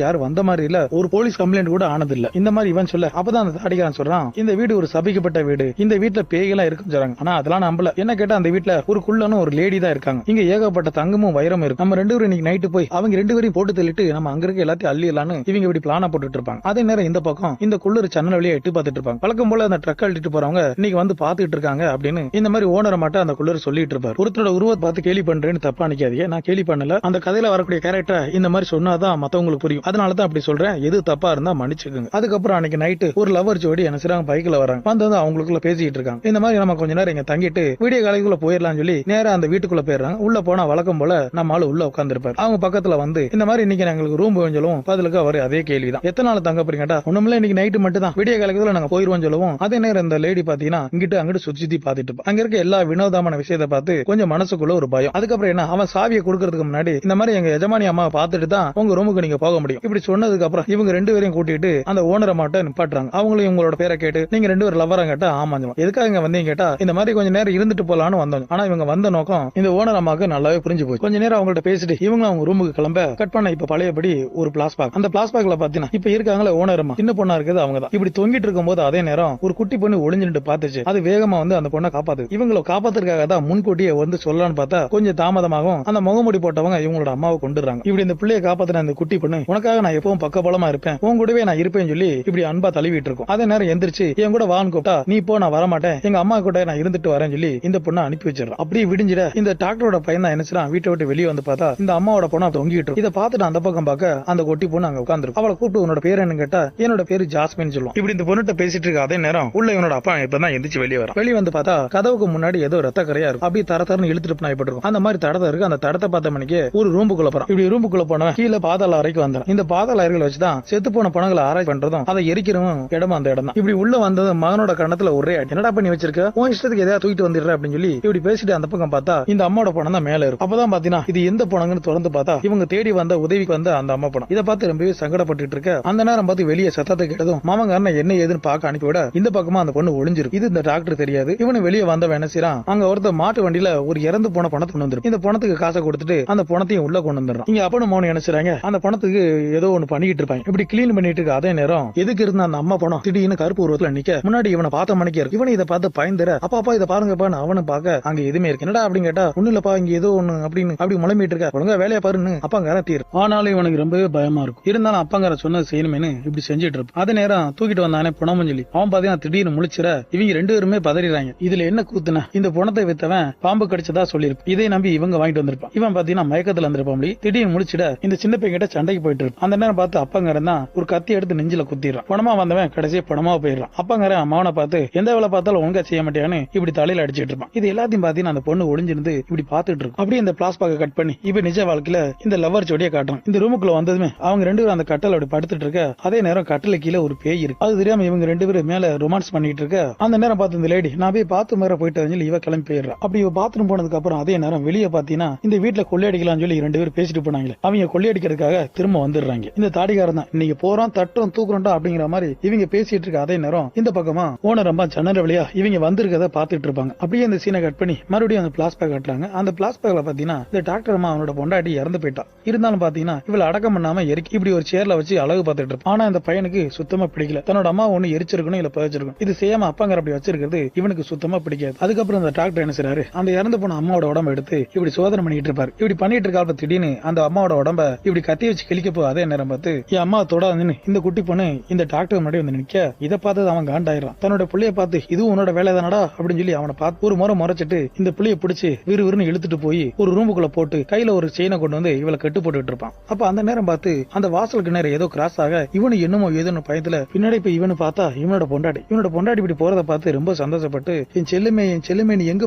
யாரும் வந்த மாதிரி இல்ல, ஒரு போலீஸ் கம்ப்ளைண்ட் கூட ஆனது இல்ல. இந்த மாதிரி இவன் சொல்ல அப்பதான் அந்த தாடிகாரன் சொல்றான், இந்த வீடு ஒரு சபிக்கப்பட்ட வீடு, இந்த வீட்டுல பேய்களா இருக்குன்னு சொல்றாங்க. ஆனா அதெல்லாம் நம்பல. என்ன கேட்டா அந்த வீட்டுல ஒரு குள்ளனும் ஒரு லேடி தான் இருக்காங்க. இங்க ஏகப்பட்ட தங்கமும் வைரமும் இருக்கு. நம்ம 2 பேரும் இன்னைக்கு நைட்டு போய் அவங்க 2 பேரையும் போட்டு தள்ளிட்டு நம்ம அங்க இருக்க எல்லாத்தையும் அள்ளிடலான்னு இவங்க இப்படி பிளான போட்டுட்டு இருப்பாங்க. அதே நேரம் இந்த பக்கம் இந்த குள்ளர் சன்னல் வழியா எட்டி பார்த்துட்டு இருப்பாங்க. வழக்கம் போல அந்த ட்ரக் அள்ளிட்டு போறவங்க இன்னைக்கு வந்து பாத்துட்டு இருக்காங்க அப்படின்னு இந்த மாதிரி ஓனரை மட்டும் அந்த குள்ளர் சொல்லிட்டு இருப்பாரு. ஒருத்தரோட உருவத்தை பார்த்து கேலி பண்றேன்னு தப்பா நினைக்காதீங்க, நான் கேலி பண்ணல. அந்த கதையில வரக்கூடிய கேரக்டர் இந்த மாதிரி சொன்னாதான் மத்தவங்களுக்கு புரியும், அதனாலதான் அப்படி சொல்றேன். எது தப்பா இருந்தா மன்னிச்சுக்கோங்க. அதுக்கப்புறம் அன்னைக்கு நைட்டு ஒரு லவர் ஜோடி என்ன செய்றாங்க, பைக்ல வராங்க. வந்து அவங்களுக்குள்ள பேசிட்டு இருக்காங்க. இந்த மாதிரி நம்ம கொஞ்ச நேரம் இங்க தங்கிட்டு விடிய காலைக்குள்ள போயிடலாம் சொல்லி நேரா அந்த வீட்டுக்குள்ள போயிடுறாங்க. உள்ள போனா வழக்கம் போல நம்ம ஆளு உள்ள உட்கார்ந்திருப்பாரு. அவங்க பக்கத்துல வந்து இந்த மாதிரி இன்னைக்கு எங்களுக்கு ரூம் வேணும் பதிலுக்கு அவர் அதே கேள்விதான், எத்தனை நாள் தங்க போறீங்க கேட்டா ஒண்ணுமில்ல இன்னைக்கு நைட்டு மட்டும் தான், விடிய காலைக்குள்ள நாங்க போயிருவோம் சொல்லுவோம். அதே நேரம் இந்த லேடி பாத்தீங்கன்னா இங்கிட்டு அங்கிட்டு சுத்தி பாத்துட்டு இருப்பா. அங்க இருக்க எல்லா வினோதமான விஷயத்தை பார்த்து கொஞ்சம் மனசுக்குள்ள ஒரு பயம். அதுக்கப்புறம் என்ன, அவன் சாவியை கொடுக்கறதுக்கு முன்னாடி இந்த மாதிரி எங்க எஜமானி அம்மா பார்த்துட்டு தான் உங்க ரூமுக்கு நீங்க போக முடியும் இப்படி சொன்னதுக்கு அப்புறம் இவங்க 2 பேரையும் கூட்டிட்டு அந்த ஓனரை மட்டும் நிப்பாட்டுறாங்க. அவங்களும் இவங்களோட பேரை கேட்டு நீங்க 2 பேரும் லவ்வரா கேட்டா ஆமாஞ்சமா, எதுக்காக இங்க வந்தீங்க கேட்டா இந்த மாதிரி கொஞ்ச நேரம் இருந்துட்டு போலான்னு வந்தோம். ஆனா இவங்க வந்த நோக்கம் இந்த ஓனர் அம்மாவுக்கு நல்லாவே புரிஞ்சு போய் கொஞ்ச நேரம் அவங்கள்ட்ட பேசிட்டு இவங்க அவங்க ரூமுக்கு கிளம்ப கட் பண்ண இப்ப பழையபடி ஒரு பிளாஸ்பாக். அந்த பிளாஸ்பாக்ல பாத்தீங்கன்னா இப்ப இருக்காங்களே ஓனர் அம்மா, சின்ன பொண்ணா இருக்குது அவங்க தான். இப்படி தொங்கிட்டு இருக்கும் போது அதே நேரம் ஒரு குட்டி பொண்ணு ஒளிஞ்சுட்டு பாத்துச்சு. அது வேகமா வந்து அந்த பொண்ணை காப்பாத்து. இவங்களை காப்பாத்துறதுக்காக தான் முன்கூட்டியே வந்து சொல்லலாம்னு பார்த்தா கொஞ்சம் தாமதமாகும் அந்த முகமுடி போட்டவங்க இவங்களோட அம்மாவை கொண்டுறாங்க. இப்படி இந்த பிள்ளையை காப்பாத்தின அந்த குட்டி பொண்ணு, உனக்காக நான் எப்பவும் பக்கபலமா இருப்பேன், உன் கூடவே நான் இருப்பேன்னு சொல்லி இப்படி அன்பா தழுவிட்டு இருக்கும். அதே நேரம் எந்திரிச்சு என் கூட வான்னு கூப்பிட்டா நீ போ நான் வரமாட்டேன், எங்க அம்மா கூட நான் இருந்துட்டு வரேன்னு சொல்லி இந்த பொண்ணை அனுப்பி வச்சிடறான். அப்படியே விடிஞ்சிட இந்த டாக்டரோட பையன் தான் என்ன செய்றான், வீட்டை விட்டு வெளியே வந்து பார்த்தா இந்த அம்மாவோட பொண்ணை தொங்கிட்டு இருக்கு. இதை பார்த்துட்டு அந்த பக்கம் பார்க்க அந்த கொட்டி பொண்ணு அங்க உட்கார்ந்து அவளை கூப்பிட்டு உன்னோட பேர் என்ன கேட்டா என்னோட பேரு ஜாஸ்மின் சொல்லுவான். இப்படி இந்த பொண்ணுட்ட பேசிட்டு இருக்க அதே நேரம் உள்ள இவனோட அப்பா இப்பதான் எந்திரிச்சு வெளியே வர. வெளியே வந்து பார்த்தா கதவுக்கு முன்னாடி ஏதோ ரத்த கரையா இருக்கும். அப்படியே தரத்தரன்னு இழுத்துட்டு நாய்பட்டு அந்த மாதிரி தடத்தை இருக்கு. அந்த தடத்தை பார்த்த மணிக்கு ஒரு ரூமுக்குள்ள போறான். இப்படி ரூமுக்குள்ள போனவன் கீழே பாதாள அறைக்கு வந்தான். இந்த பாதாள அறைகள் வச்சுதான் செத்து போன பணங்களை ஆராய்ச்சி பண்றதும் அதை எரிக்கிறவும் இடமும் அந்த இடம் தான். இப்படி உள்ள வந்தது மகனோட கண்ணத்துல ஒரே என்னடா பண்ணி வச்சிருக்க, உன் இஷ்டத்துக்கு எதாவது தூக்கிட்டு வந்துடுற அப்படின்னு சொல்லி இப்படி பேசிட்டு அந்த பக்கம் பார்த்தா இந்த அம்மாவோட பணம் தான் மேல இருக்கும். அப்பதான் பாத்தீங்கன்னா இது எந்த பணங்கன்னு தொடர்ந்து பார்த்தா இவங்க தேடி வந்த உதவிக்கு வந்த அந்த அம்மா பணம். இதை பார்த்து ரொம்பவே சங்கடப்பட்டு இருக்க அந்த நேரம் பார்த்து வெளியே சத்தத்தை கேட்டதும் மாமங்காரனை என்ன ஏதுன்னு பார்க்க அனுப்பிவிட இந்த பக்கமா அந்த பொண்ணு ஒளிஞ்சிருக்கு. இது இந்த டாக்டர் தெரியாது. இவனு வெளியே வந்தவன் என்ன செய்யறான், அங்க ஒருத்த மாட்டு வண்டியில ஒரு இறந்து போன பணத்தை கொண்டு வந்துரும். இந்த பணத்துக்கு காசை கொடுத்துட்டு அந்த பணத்தையும் உள்ள கொண்டு வந்துடுறான். இங்க அப்பனும் மௌனம் என்ன செய்றாங்க, அந்த பணத்துக்கு ஏதோ ஒண்ணு பண்ணிட்டு இருப்பாங்க. இப்படி கிளீன் பண்ணிட்டு இருக்க அதே நேரம் எதுக்கு இருந்த அந்த அம்மா பணம் திடீர்னு கருப்பு உருவத்துல நிக்க முன்னாடி இவனை பார்த்த மணிக்கு இருக்கு. இவனை இதை பார்த்து பயந்துற அப்பா இதை பாருங்கப்பான்னு அவனு பார்க்க அங்க எதுவுமே இருக்கு. என்னடா அப்படின்னு கேட்டா ஒண்ணு இல்லப்பா இங்க ஏதோ ஒண்ணு அப்படின்னு அப்படி முழம்பிட்டு இருக்க, ஒழுங்கா வேலையை பாருன்னு அப்பாங்கார தீர். ஆனாலும் இவனுக்கு ரொம்பவே பயமா இருக்கும். இருந்தாலும் அப்பாங்கார சொன்னது செய்யணுமேனு இப்படி செஞ்சுட்டு இருப்பான். அதே நேரம் தூக்கிட்டு வந்தானே புணமும் சொல்லி அவன் பாத்தீங்கன்னா திடீர்னு முழிச்சிட இவங்க 2 பேருமே பதறிறாங்க. இதுல என்ன கூத்துனா இந்த பணத்தை வித்தவன் பாம்பு கடிச்சதா சொல்லிருப்பான். இதை நம்பி இவங்க வாங்கிட்டு வந்திருப்பான். இவன் பாத்தீங்கன்னா மயக்கத்துல இருந்திருப்பான். திடீர்னு முழிச்சிட இந்த சின்ன பையன் கிட்ட சண்டைக்கு போயிட்டு இருப்பான். அந்த நேரம் பார்த்து அப்பாங்காரன் தான் ஒரு கத்தி எடுத்து நெஞ்சில குத்திடுறான். பணமா வந்தவன் கடைசியா பணமா போயிடுறான். அப்பாங்காரன் அம்மாவனை பார்த்து எந்த வேலை பார்த்தாலும் ஒழுங்கா செய்ய மாட்டேன்னு இப்படி தலையில அடிச்சிட்டு இருப்பான். இது எல்லாத்தையும் பாத்தீங்கன்னா அந்த பொண்ணு ஒளிஞ்சிருந்து இப்படி பாத்துட்டு இருக்கும். அப்படியே இந்த பிளாஸ்பாக கட் பண்ணி இப்ப நிஜ வாழ்க்கையில இந்த லவர் ஜோடியை காட்டுறான். இந்த ரூமுக்குள்ள வந்ததுமே அவங்க 2 பேரும் அந்த கட்டல் அப்படி படுத்துட்டு இருக்க அதே நேரம் கட்டல கீழே ஒரு பேய் இருக்கு. அது தெரியாம இவங்க 2 பேரும் மேல ரொமான்ஸ் பண்ணிட்டு இருக்க அந்த நேரம் பார்த்து இந்த லேடி நான் போய் பாத்து மேல போயிட்டு இவ கிளம்பி போயிடுறா. அப்படி இவ பாத்ரூம் போனதுக்கு அப்புறம் அதே நேரம் வெளியே பாத்தீங்கன்னா இந்த வீட்டுல கொள்ளையடிக்கலாம்னு சொல்லி 2 பேரும் பேசிட்டு போனாங்களே அவங்க கொள்ளையடிக்கிறதுக்காக திரும்ப வந்துடுறாங்க. இந்த தாடிகாரன் தான் இன்னைக்கு போறோம் தட்டும் தூக்குறோம் அப்படிங்கிற மாதிரி இவங்க பேசிட்டு இருக்க அதே நேரம் இந்த பக்கமா ஓனர் அம்மா ஜன்னல் வழியா இவங்க வந்திருக்கத பாத்துட்டு இருப்பாங்க. அப்படியே இந்த சீனை கட் பண்ணி மறுபடியும் அந்த பிளாஸ்பேக் கட்டுறாங்க. அந்த பிளாஸ்பேக்ல பாத்தீங்கன்னா இந்த டாக்டர் அம்மா அவனோட பொண்டாட்டி இறந்து போயிட்டா. இருந்தாலும் பாத்தீங்கன்னா இவளை அடக்கம் பண்ணாம எரிக்கி இப்படி ஒரு சேர்ல வச்சு அழகு பார்த்துட்டு இருப்பான். ஆனா இந்த பையனுக்கு சுத்தமா பிடிக்கல. தன்னோட அம்மா ஒண்ணு எரிச்சிருக்கணும் இல்ல புதைச்சிருக்கணும். இது செய்யாம அப்பாங்கிற அப்படி வச்சிருக்கிறது இவனுக்கு சுத்தமா பிடிக்காது. அதுக்கப்புறம் அந்த டாக்டர் என்ன செய்றாரு, அந்த இறந்து போன அம்மாவோட உடம்ப எடுத்து இப்படி சோதனை பண்ணிட்டு இருப்பாரு. இப்படி பண்ணிட்டு இருக்காப்ப திடீர்னு அந்த அம்மாவோட உடம்ப இப்படி கத்தி வச்சு கிழிக்க போ அதே நேரம் பார்த்து என் அம்மா தொடாதுன்னு இந்த குட்டி பொண்ணு இந்த டாக்டர் முன்னாடி வந்து நிக்க இதை பார்த்து அவன் காண்டாயிரான். தன்னோட பிள்ளைய பார்த்து இது உன்னோட வேலை தானடா அப்படின்னு சொல்லி அவனை பார்த்து ஒரு முறை முறைச்சிட்டு இந்த பிள்ளைய பிடிச்சு விறுவிறுன்னு இழுத்துட்டு போய் ஒரு ரூமுக்குள்ள போட்டு கையில ஒரு செயினை கொண்டு வந்து இவளை கட்டு போட்டுட்டு இருப்பான். அப்ப அந்த நேரம் பார்த்து அந்த வாசலுக்கு நேரம் ஏதோ கிராஸ் ஆக இவனு என்னமோ ஏதோ பயத்துல பின்னாடி போய் இவனு பார்த்தா இவனோட பொண்டாடி இப்படி போறத பார்த்து ரொம்ப சந்தோஷப்பட்டு என் செல்லுமே நீ எங்க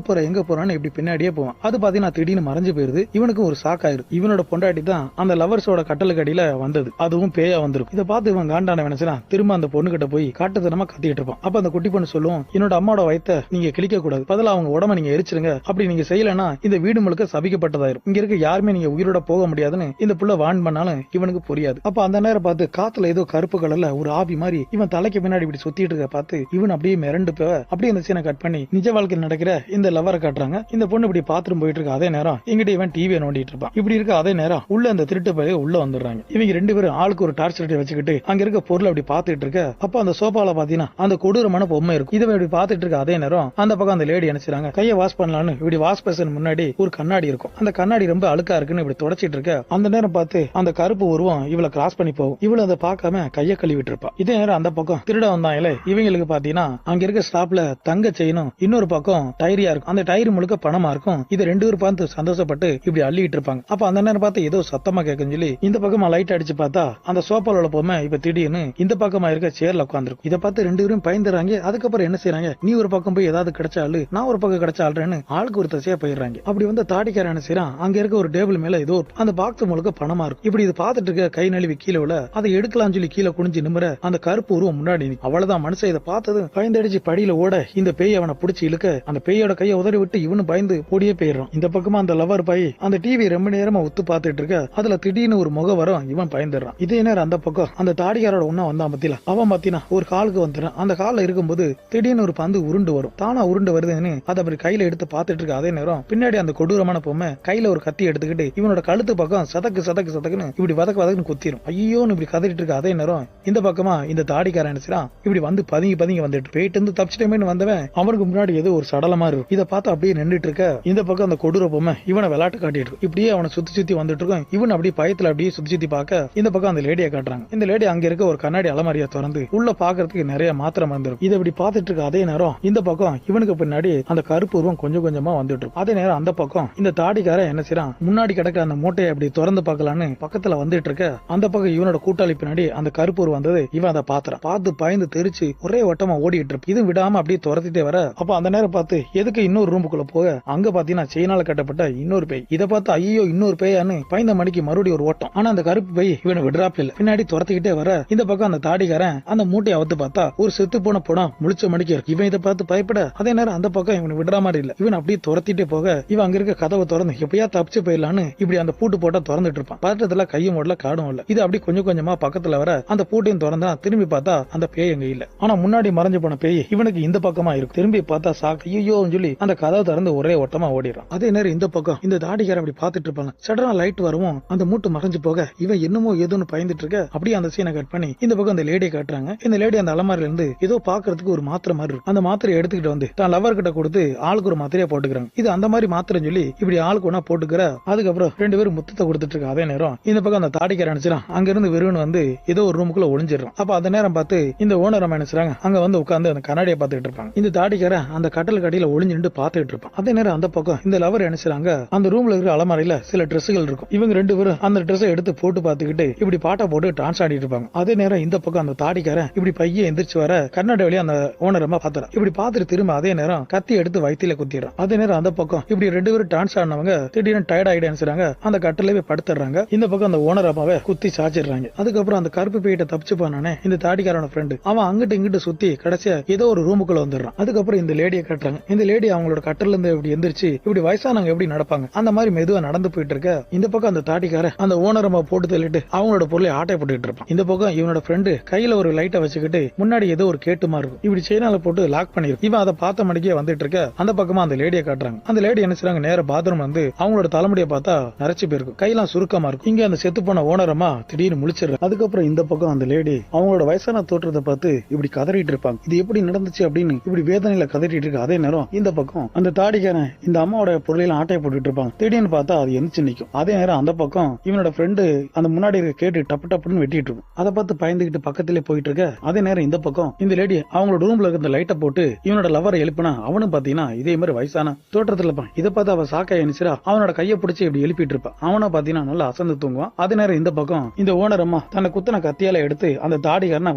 போறான்னு இப்படி பின்னாடியே போவான். அது பாத்தீங்கன்னா திடீர்னு மறைஞ்சு போயிருது. இவனுக்கு ஒரு ஷாக் ஆயிரு. இவனோட பொண்டாட்டி தான் அந்த லவர்ஸோட கட்டலுக்கு அடியில வந்தது, அதுவும் பேயா வந்திருக்கும். இதை பார்த்து இவன் காண்டான நினைச்சா திரும்ப அந்த பொண்ணு கிட்ட போய் காட்டுத்தனமா கத்திட்டு இருப்பான். அப்ப அந்த குட்டி பொண்ணு சொல்லுவோம் என்னோட அம்மாவோட வயத்தை நீங்க கிழிக்க கூடாது, பதிலா அவங்க உடம்ப நீங்க எரிச்சிருங்க, அப்படி நீங்க செய்யலன்னா இந்த வீடு முழுக்க சபிக்கப்பட்டதாயிரும், இங்க இருக்க யாருமே நீங்க உயிரோட போக முடியாதுன்னு இந்த புள்ள வான் பண்ணாலும் இவனுக்கு புரியாது. அப்ப அந்த நேரம் பார்த்து காத்துல ஏதோ கருப்பு கலர்ல ஒரு ஆவி மாதிரி மாதிரி இவன் தலைக்கு பின்னாடி இப்படி சுத்திட்டு இருக்க பார்த்து இவன் அப்படியே மிரண்டு போக அப்படியே அந்த சீனை கட் பண்ணி நிஜ வாழ்க்கையில் நடக்கிற இந்த லவரை காட்டுறாங்க. இந்த பொண்ணு இப்படி பாத்ரூம் போயிட்டு இருக்க அதே நேரம் இங்கிட்ட இவன் டிவியை நோண்டிட்டு இருப்பான். இப்படி இருக்க அதே நேரம் உள்ள அந்த திருட்டு பைய உள்ள வந்துடுறாங்க. இவங்க ரெண்டு பேரும் ஆளுக்கு ஒரு டார்ச் லைட் வச்சுக்கிட்டு அங்க இருக்க பொருள் அப்படி பாத்துட்டு இருக்க அப்ப அந்த சோபால பாத்தீங்கன்னா அந்த கொடூரமான பொம்மை இருக்கும். இதை இப்படி பாத்துட்டு இருக்க அதே நேரம் அந்த பக்கம் அந்த லேடி நினைச்சாங்க கையை வாஷ் பண்ணலான்னு இப்படி வாஷ் பேசன் முன்னாடி ஒரு கண்ணாடி இருக்கும். அந்த கண்ணாடி ரொம்ப அழுக்கா இருக்குன்னு இப்படி தொடச்சிட்டு இருக்க அந்த நேரம் பார்த்து அந்த கருப்பு உருவம் இவளை கிராஸ் பண்ணி போகும். இவளை அதை பார்க்காம கையை கழுவிட்டு இருப்பா. இதே நேரம் அந்த பக்கம் திருட வந்தாங்களே இவங்களுக்கு பாத்தீங்கன்னா அங்க இருக்க ஸ்டாப்ல தங்க செயினும் இன்னொரு பக்கம் டயரியா இருக்கும். அந்த டயர் முழுக்க பணமா இருக்கும். இதை ரெண்டு பேரும் பார்த்து சந்தோஷப்பட்டு இப்படி அள்ளிட்டு இருப்பாங்க. அப்ப அந்த நேரம் பார்த்து ஏதோ சத்தமா கேட்கும் சொல்லி இந்த பக்கமா லைட் அடிச்சு பார்த்தா அந்த சோப்பால பொம்மை இப்ப திடீர்னு இந்த பக்கமா இருக்க சேர்ல உட்காந்துருக்கும். இதை பார்த்து ரெண்டு பேரும் பயந்துறாங்க. அதுக்கப்புறம் என்ன செய்யறாங்க, நீ ஒரு பக்கம் போய் ஏதாவது கிடைச்சாலு நான் ஒரு பக்கம் கிடைச்சாலுன்னு ஆளுக்கு ஒரு தசையா போயிடுறாங்க. அப்படி வந்து தாடிக்காரன் என்ன செய்யறான், அங்க இருக்க ஒரு டேபிள் மேல ஏதோ அந்த பாக்ஸ் முழுக்க பணமா இருக்கும். இப்படி இது பார்த்துட்டு இருக்க கை நழுவி கீழே உள்ள அதை எடுக்கலாம் சொல்லி கீழே குனிஞ்சு நிமிர அந்த கருப்பு உருவம் முன்னாடி அவ்வளவுதான். மனுஷன் இதை பார்த்தது பயந்தடிச்சு படியில ஓட இந்த பேய் அவனை பிடிச்சி இழுக்க அந்த பேயோட கையை உதறி விட்டு இவனு பயந்து ஓடியே போயிடுறான். இந்த பக்கமா அந்த லவர் பாய் அந்த டிவி ரொம்ப நேரமா உத்து பார்த்துட்டு இருக்க அதுல திடீர்னு ஒரு முக வரும். இவன் பயந்துடுறான். இதே நேரம் அந்த பக்கம் அந்த தாடிக்காரோட ஒன்னா வந்தான் பத்தில அவன் பாத்தீங்கன்னா ஒரு காலுக்கு வந்துடுறான். அந்த காலில் இருக்கும்போது திடீர்னு ஒரு பந்து உருண்டு வரும். தானா உருண்டு வருதுன்னு அதை அப்படி கையில எடுத்து பார்த்துட்டு இருக்க அதே நேரம் பின்னாடி அந்த கொடூரமான பொம்மை கையில ஒரு கத்தி எடுத்துக்கிட்டு இவனோட கழுத்து பக்கம் சதக்கு சதக்கு சதக்குன்னு இப்படி வதக்குன்னு குத்திரும். ஐயோன்னு இப்படி கதறிட்டு இருக்க அதே நேரம் இந்த பக்கமா இந்த தாடிக்காரன் நினைச்சான் இப்படி வந்து பதுங்கி பதுங்கி வந்துட்டு போயிட்டு இருந்து தப்பிச்சிட்டேன்னு வந்தவன் அவனுக்கு முன்னாடி ஏதோ ஒரு சடலமா இருக்கும். இதை பார்த்து அப்படியே நின்றுட்டு இருக்க இந்த பக்கம் அந்த கொடூர பொம்மை இவனை விளையாட்டு காட்டிட்டு இருக்கு. இப்படியே அவனை சுத்தி சுத்தி வந்துட்டு இருக்கும். இவன் அப்படியே பயத்துல அப்படியே சுத்தி சுத்தி பார்க்க இந்த பக்கம் அந்த லேடியை காட்டுறாங்க. இந்த லேடி அங்க இருக்க ஒரு கண்ணாடி அலமாரியா திறந்து உள்ள பாக்குறதுக்கு நிறைய மாத்திரை மறந்துடும். இதை இப்படி பார்த்துட்டு இருக்க அதே நேரம் இந்த பக்கம் இவனுக்கு பின்னாடி அந்த கருப்பு உருவம் கொஞ்சம் கொஞ்சமா வந்துட்டு இருக்கும். அதே நேரம் அந்த பக்கம் இந்த தாடிக்காரன் என்ன செய்யறான், முன்னாடி கிடக்க அந்த மூட்டையை அப்படி திறந்து பார்க்கலான்னு பக்கத்துல வந்துட்டு இருக்க அந்த பக்கம் இவனோட கூட்டாளி பின்னாடி அந்த கருப்பு உருவம் வந்தது. இவன் அதை பாத்துறான். பார்த்து பயந்து தெரிச்சு ஒரே வட்டமா ஓடிட்டு இருக்கு. இது விடாம அப்படியே துரத்திட்டே வர அப்ப அந்த நேரம் பார்த்து எதுக்கு இன்னொரு ரூமுக்குள்ள போக அங்க பாத்தீங்கன்னா செயினால கட்டப்பட்ட இன்னொரு பேய். இதை பார்த்து ஐயோ இன்னொரு பேயான்னு பயந்த மணிக்கு மறுபடியும் ஒரு ஓட்டம். ஆனா அந்த கருப்பு பேய் இவனை விடுறாப்ல இல்ல. பின்னாடி துரத்திக்கிட்டே வர இந்த பக்கம் அந்த தாடிக்காரன் அந்த மூட்டையை அவுத்து பார்த்தா ஒரு செத்து போன படம் முழிச்ச மணிக்கு இருக்கு. இவன் இதை பார்த்து பயப்பட அதே நேரம் அந்த பக்கம் இவனை விடுற மாதிரி இல்ல. இவன் அப்படியே துரத்திட்டே போக இவன் அங்க இருக்க கதவை திறந்து எப்பயா தப்பிச்சு போயிடலான்னு இப்படி அந்த பூட்டு போட்டா திறந்துட்டு இருப்பான். பதட்டத்துல கையும் ஓடல காடும் இல்ல. இது அப்படி கொஞ்சம் கொஞ்சமா பக்கத்துல வர அந்த பூட்டையும் திறந்தா திரும்பி பார்த்தா அந்த பேய் அங்க இல்ல. ஆனா முன்னாடி மறைஞ்சு போன பேய் இவனுக்கு இந்த பக்கமா இருக்கு. திரும்பி பார்த்தா சாக்கு ஐயோன்னு சொல்லி அந்த கதவை திறந்து ஒரே ஓட்டமா ஓடிடுறான். அதே நேரம் இந்த பக்கம் இந்த தாடிக்காரன் அப்படி பாத்துட்டு இருப்பாங்க. சடனா லைட் வரவும் அந்த மூட்டு மறைஞ்சு போக இவன் என்னமோ ஏதோன்னு பயந்துட்டு இருக்க அப்படியே அந்த சீனை கட் பண்ணி இந்த பக்கம் அந்த லேடியை காட்டுறாங்க. இந்த லேடி அந்த அலமாரில இருந்து ஏதோ பாக்குறதுக்கு ஒரு மாத்திரை மாதிரி இருக்கு. அந்த மாத்திரையை எடுத்துக்கிட்டு வந்து தான் லவர் கிட்ட கொடுத்து ஆளுக்கு ஒரு மாத்திரையா போட்டுக்கிறாங்க. இது அந்த மாதிரி மாத்திரைன்னு சொல்லி இப்படி ஆளுக்கு ஒன்னா போட்டுக்கிற அதுக்கப்புறம் ரெண்டு பேரும் முத்தத்தை கொடுத்துட்டு இருக்க. அதே நேரம் இந்த பக்கம் அந்த தாடிக்காரன் நினைச்சான் அங்க இருந்து வெறுன்னு வந்து ஏதோ ஒரு ரூமுக்குள்ள ஒளிஞ்சிடறான். அப்ப அந்த நேரம் பார்த்து இந்த ஓனர் அம்மா நினைச்சாங்க அங்க வந்து உட்கார்ந்து அந்த கண்ணாடியை பார்த்துட்டு இருப்பாங்க. இந்த தாடிக்காரன் அந்த கட்டல் கடையில ஒளிஞ்சு நின்று பார்த்துட்டு இருப்பான். அதே நேரம் அந்த பக்கம் இந்த லவர் நினைச்சாங்க அந்த ரூம்ல இருக்கிற அலமாரியில சில ட்ரெஸ்ஸுகள் இருக்கும். இவங்க ரெண்டு பேரும் அந்த ட்ரெஸ்ஸை எடுத்து போட்டு பார்த்துக்கிட்டு இப்படி பாட்டா போட்டு டான்ஸ் ஆடிட்டு இருப்பாங்க. அதே நேரம் இந்த பக்கம் அந்த தாடிக்காரன் இப்படி பையன் எந்திரிச்சு வர கண்ணாடி வழியா அந்த ஓனர் அம்மா பாத்துறா. இப்படி பாத்துட்டு திரும்ப அதே நேரம் கத்தி எடுத்து வயித்துல குத்திடுறான். அதே நேரம் அந்த பக்கம் இப்படி ரெண்டு பேரும் டான்ஸ் ஆடினவங்க திடீர்னு டயர்ட் ஆயிட்டு நினைச்சாங்க அந்த கட்டிலே படுத்துறாங்க. இந்த பக்கம் அந்த ஓனர் அம்மாவை குத்தி சாச்சிடுறாங்க. அதுக்கப்புறம் அந்த கருப்பு பேயிட்ட தப்பிச்சு போனானே இந்த தாடிக்காரன ஃப்ரெண்டு அவன் அங்கிட்டு இங்கிட்டு சுத்தி கடைசியா ஏதோ ஒரு ரூமுக்குள்ள வந்துடுறான். அதுக்கப்புறம் இந்த லேடியை காட்டுறாங்க. இந்த லேடி அவங்களோட கட்டில இருந்து இப்படி எந்திரிச்சு இப்படி வயசானவங்க எப்படி நடப்பாங்க அந்த மாதிரி மெதுவா நடந்து போயிட்டு இருக்க இந்த பக்கம் அந்த தாடிக்கார அந்த ஓனர் அம்மா போட்டு தள்ளிட்டு அவங்களோட பொருளை ஆட்டை போட்டுட்டு இருப்பான். இந்த பக்கம் இவனோட ஃப்ரெண்டு கையில ஒரு லைட்டை வச்சுக்கிட்டு முன்னாடி ஏதோ ஒரு கேட்டு மாதிரி இருக்கும். இப்படி செயினால போட்டு லாக் பண்ணிருக்கு. இவன் அதை பார்த்த மணிக்கே வந்துட்டு இருக்க அந்த பக்கமா அந்த லேடியை காட்டுறாங்க. அந்த லேடி என்ன செய்றாங்க, நேர பாத்ரூம் வந்து அவங்களோட தலைமுடியை பார்த்தா நரைச்சு போயிருக்கும். கையெல்லாம் சுருக்கமா இருக்கும். இங்க அந்த செத்து போன ஓனர் அம்மா திடீர்னு முழிச்சிடுறாங்க. அதுக்கப்புறம் இந்த பக்கம் அந்த லேடி அவங்களோட வயசான தோற்றத்தை பார்த்து இப்படி கதறிட்டு இருப்பாங்க. இது எப்படி நடந்துச்சு அப்படின்னு இப்படி வேதனையில கதறிட்டு இருக்கு. அதே நேரம் இந்த பக்கம் அந்த தாடிக்காரன் இந்த அம்மாவோட பொருளையெல்லாம் ஆட்டையை போட்டுட்டு இருப்பாங்க. திடீர்னு பார்த்தா அது எந்திரிச்சு நிக்கும். அதே நேரம் அந்த பக்கம் இவனோட ஃப்ரெண்டு அந்த முன்னாடி இருக்க கேட்டு டப்பு டப்புன்னு வெட்டிட்டு இருக்கும். அதை பார்த்து பயந்துகிட்டு பக்கத்திலே போயிட்டு இருக்க. அதே நேரம் இந்த பக்கம் இந்த லேடி அவங்களோட ரூம்ல இருக்க லைட்டை போட்டு இவனோட லவரை எழுப்பினா அவனும் பாத்தீங்கன்னா இதே மாதிரி வயசான தோற்றத்துல இருப்பான். இதை பார்த்து அவ சாக்கா எனிச்சிரா அவனோட கையை பிடிச்சி இப்படி எழுப்பிட்டு இருப்பான். அவனை பாத்தீங்கன்னா நல்லா அசந்து தூங்குவான். அதே நேரம் இந்த பக்கம் இந்த ஓனர் அம்மா தன்னை குத்தின கத்தியால எடுத்து அந்த தாடிக்காரனை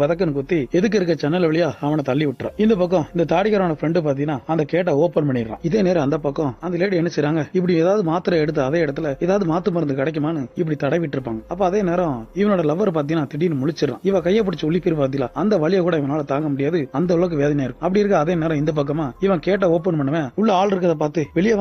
வதக்குன்னு குத்தி எதுக்கு இருக்க ஜன்னல் வழியா அவனை தள்ளி விட்டுறான். இந்த பக்கம் இந்த தாடிக்காரனோட ஃப்ரெண்டு பாத்தீங்கன்னா அந்த கேட்டை ஓபன் பண்ணிடுறான். இதே நேரம் அந்த பக்கம் அந்த லேடி என்ன செய்றாங்க, இப்படி ஏதாவது மாத்திரை எடுத்து அதே இடத்துல ஏதாவது மாத்து மருந்து கிடைக்குமான்னு இப்படி தடவிட்டு இருப்பாங்க. அப்ப அதே நேரம் இவனோட லவர் பாத்தீங்கன்னா திடீர்னு முழிச்சிடறான். இவ கையை பிடிச்சி ஒளிப்பிரு பாத்தீங்களா அந்த வழியை கூட இவனால தாங்க முடியாது. அந்த அளவுக்கு வேதனையா இருக்கும். அப்படி இருக்க அதே நேரம் இந்த பக்கமா இவன் கேட்ட ஓபன் பண்ணுவேன் உள்ள ஆள் இருக்கிறத பார்த்து வெளியே